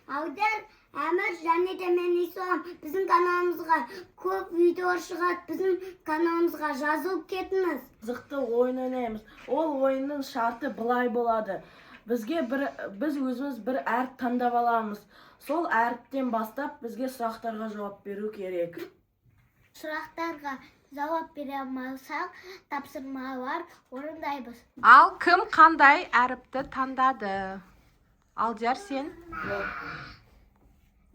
Аудар, Әмір және де мен Ислам біздің каналымызға көп видео шығады. Біздің каналымызға жазылып кетіңіз. Қызықты ойын ойнаймыз. Ол ойынның шарты былай болады. Біз өзіміз бір әріп таңдап аламыз. Сол әріптен бастап бізге сұрақтарға жауап беру керек. Сұрақтарға жауап бере алмасақ, тапсырмалар орындаймыз. Ал кім қандай әріпті таңдады? Алдияр, сен?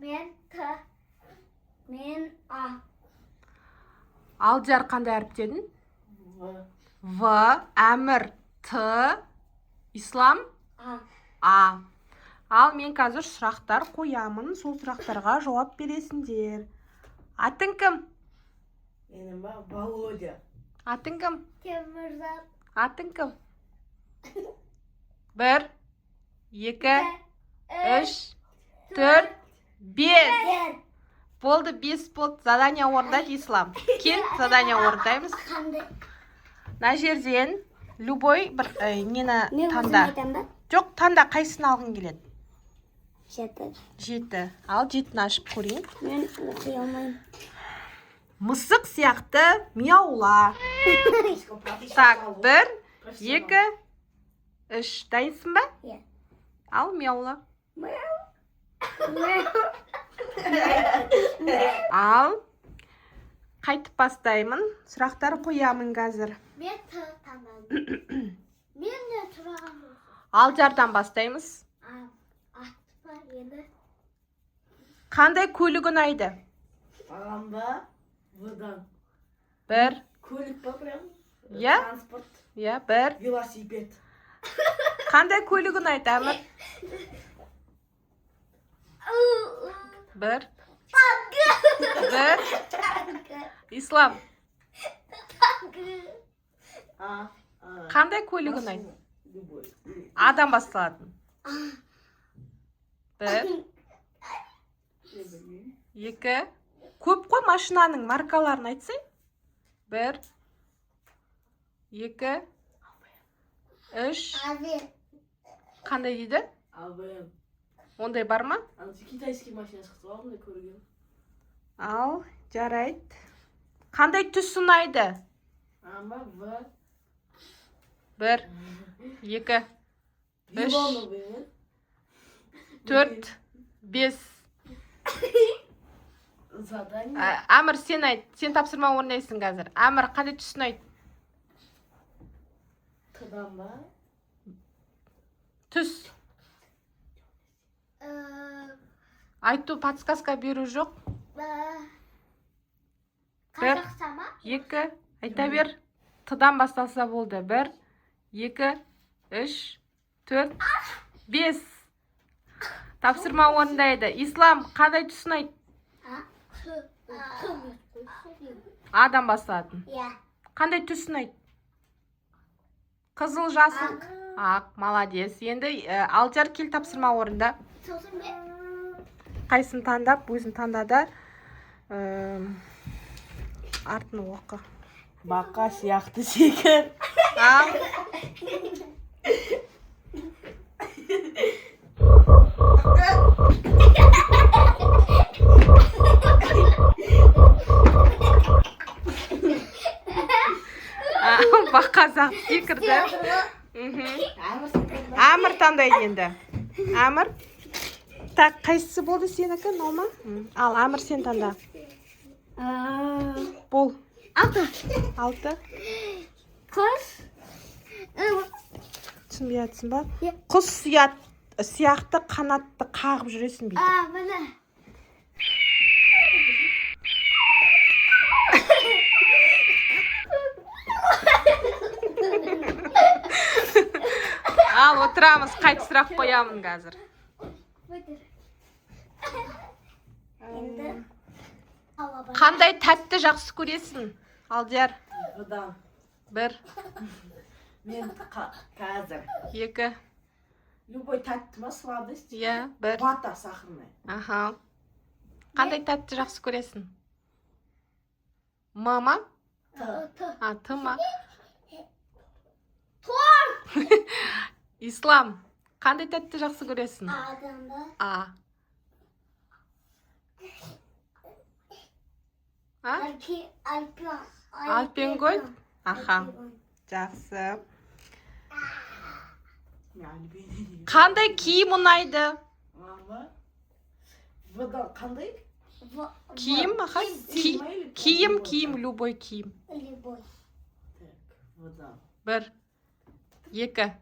Мен Т. Мен А. Алдияр қандай әріп дедің? В. Әмір Т. Ислам А. Ал мен қазір сұрақтар қоямын. Сол сұрақтарға жауап бересіңдер. Атың кім? Менің Володя. Атың кім? Темірзат. Атың кім? 1, 2, 3, 4, 5. Болды, 5 болды. Задание орындайды, Ислам. Кел, задание орындаймыз. Мына жерден любой бір нені таңда. Жоқ, таңда қайсысын алғың келеді? 7. 7. Ал 7-ні ашып көрейін. Мен оқи алмаймын. Мысық сияқты мияула. Так, 1, 2, 3. Дайынсың ба? Иә. Ал мияула. Ал қайтып бастаймын. Сұрақтар қоямын қазір. Мен Т таңдадым. Мен де тұраған жоқпын. Алдиярдан бастаймыз. Атты бар еді. Қандай көлік ұнайды? Маған ба? Выдан. 1. Көлік па прям? Иә? Транспорт. Иә, 1. Велосипед. Қандай көлік ұнайды, Әмір? 1. 1. Ислам. Қандай көлік ұнайды? Адам басталатын. 1. 2. Көп қой, машинаның маркаларын айтсай. 1. 2. 3. Қандай дейді? АВМ. Ондай бар ма? Китайский машина шықты ғой, ондай көрген. Ал, жарайды. Қандай түс ұнайды? Ама В. 1, 2, 3, Зеленый. 4, 5. Задание. Әмір, сен айт. Сен тапсырма орындайсың қазір. Әмір, қандай түс ұнайды? Кыдан ба? Түс. Айту, подсказка беру жоқ. Қазақстан ма? 2, айта бер. Тыдан басталса болды. 1, 2, 3, 4, 5. Тапсырма орындайды. Ислам, қандай түс ұнайды? Адам басталатын. Иә. Қандай түс ұнайды? Қызыл, жасыл. Ақ, молодец. Енді Алдияр, кел тапсырма орында. Сосын мен. Қайсын таңдап, өзін таңдады. Артын оқы. Бақа сияқты секір. Ал. Бақа сияқты секірді. Әмір таңдайды енді. Әмір. Так, қайсысы болды сенікі, Нолма? Ал, Әмір, сен таңда. Бол. 6. Құс. Түсінбей жатсың ба? Құс сияқты қанатты қағып жүресің бейді. Міне. Ал, отырамыз, қайт сұрақ қоямын қазір. Қандай тәтті жақсы көресің, Алдияр? Выдан. 1, Мен қазір. 2, Любой тәтті ма, сладость? иә, 1. Вата сахарная. Аха. Қандай тәтті жақсы көресің? Мама? Ты ма? Ислам, қандай тәтті жақсы көресің? Адамда. А. А? Альпенгольд? Аха. Жақсы. Қандай киім ұнайды? Вода қандай? Киім, аха. Киім, любой киім. Любой. Вода. 1, 2,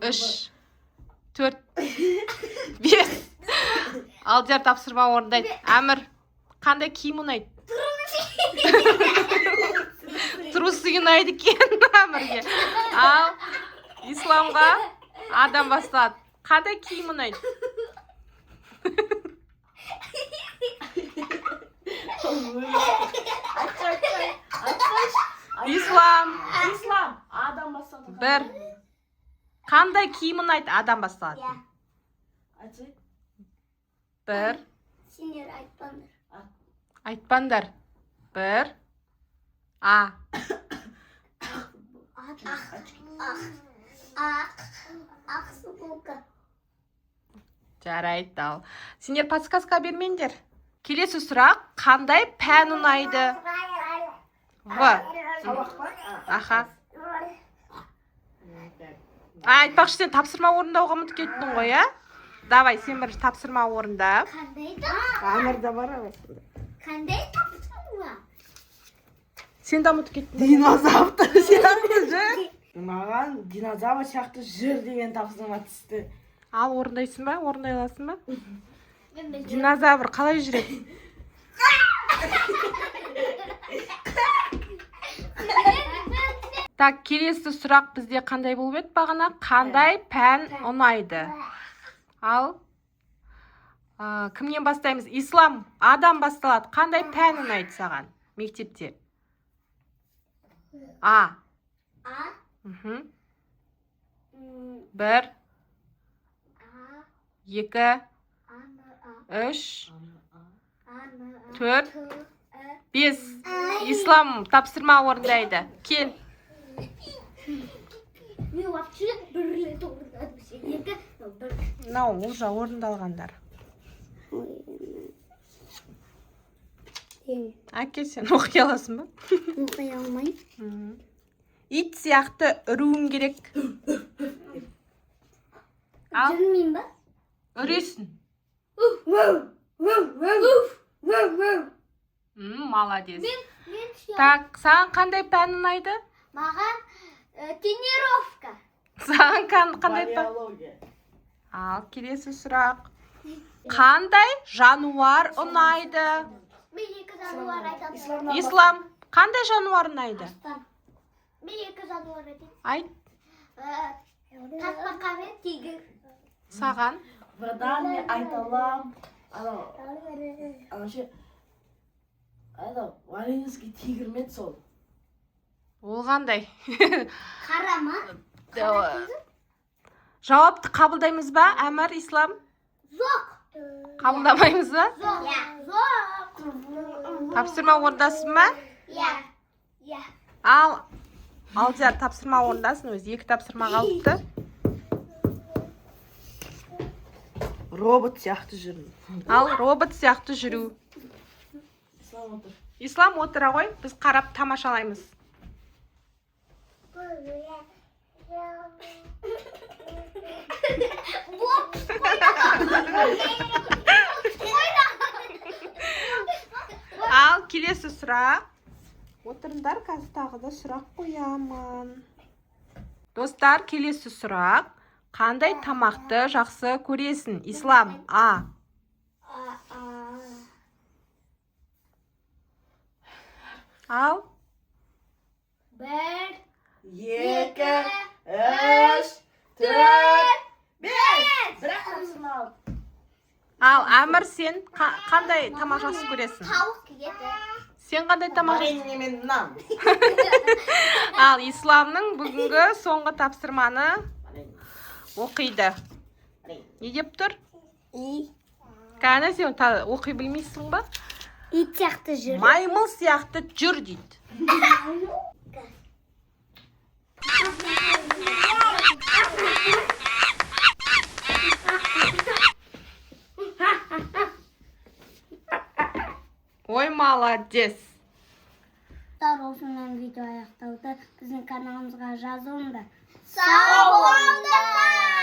3, 4, 5. Алдияр тапсырма орындайды. Әмір, қандай киім ұнайды? Трусы ұнайды екен Әмірге. Ал Исламға адам басталады. Қандай киім ұнайды? Ислам, адам бастады. 1. Қандай киім ұнайды? Адам басталады. Айтшы. 1. Сендер айтпаңдар. Айтпаңдар. 1. А. Ақ футболка. Жарайды ал. Сендер подсказка бермеңдер. Келесі сұрақ, қандай пән ұнайды? В. Аха. Айтпақшы, сен тапсырма орындауға ұмытып кеттің ғой, а? Давай, сен бір тапсырма орында. Қандай Әмірде бар арасында. тапсырма? Сен де ұмытып кеттің. Динозавр сияқты жүр. Маған динозавр сияқты жүр деген тапсырма түсті. Ал орындайсың ба? Орындай аласың ба? Динозавр қалай жүреді? Так, келесі сұрақ бізде қандай болып еді бағана? Қандай пән ұнайды? Ал кімнен бастаймыз? Ислам, адам басталады. Қандай пән ұнайды саған мектепте? А. 1, 2, 3, 4, 5. Ислам тапсырма орындайды. Кел. Мен вообще бір рет орындадым. Мынау уже орындалғандар. Әке, сен оқи аласың ба? Оқи алмаймын. Ит сияқты үруің керек. Ал, Жүрмеймін ба? үресің. Молодец. Так, саған қандай пән ұнайды? Маған тренировка. Саған қандай пән? Биология. Ал, келесі сұрақ. Қандай жануар ұнайды? Мен екі жануар айтамын. Ислам, қандай жануар ұнайды? Мен екі жануар айтамын. Айт, Тасбақа мен тигр. саған. Вода мен айта алам. Валенский тигр мен сол. Ол қандай? Қарама. Жауапты қабылдаймыз ба, Әмір, Ислам? Жоқ. Қабылдамаймыз ба? Жоқ. Тапсырма орындасың ба? Иә. Ал, Алдияр тапсырма орындасын, өзі 2 тапсырма қалыпты. Робот сияқты жүрмін. Ал, робот сияқты жүру. Ислам отыр. Ислам отыра ғой, біз қарап тамашалаймыз. Ал, келесі сұрақ. Отырыңдар, қазір тағы да сұрақ қоямын. Достар, келесі сұрақ. Қандай тамақты жақсы көресің? Ислам, А. Ал, 1, 2, 3, 4, 5. Бірақ тапсырма ал. ал Әмір, сен қандай тамақ жақсы көресің? тауық еді. Сен қандай тамақ? Әрине мен нан. Ал Исламның бүгінгі соңғы тапсырманы оқиды. Не деп тұр? Кәне сен оқи білмейсің ба? Ит сияқты жүр. Маймыл сияқты жүр дейді. Oy, молодец. Darolsundan video ayaqda. Bizim kanalımıza жазылыңдар. Sağ olun.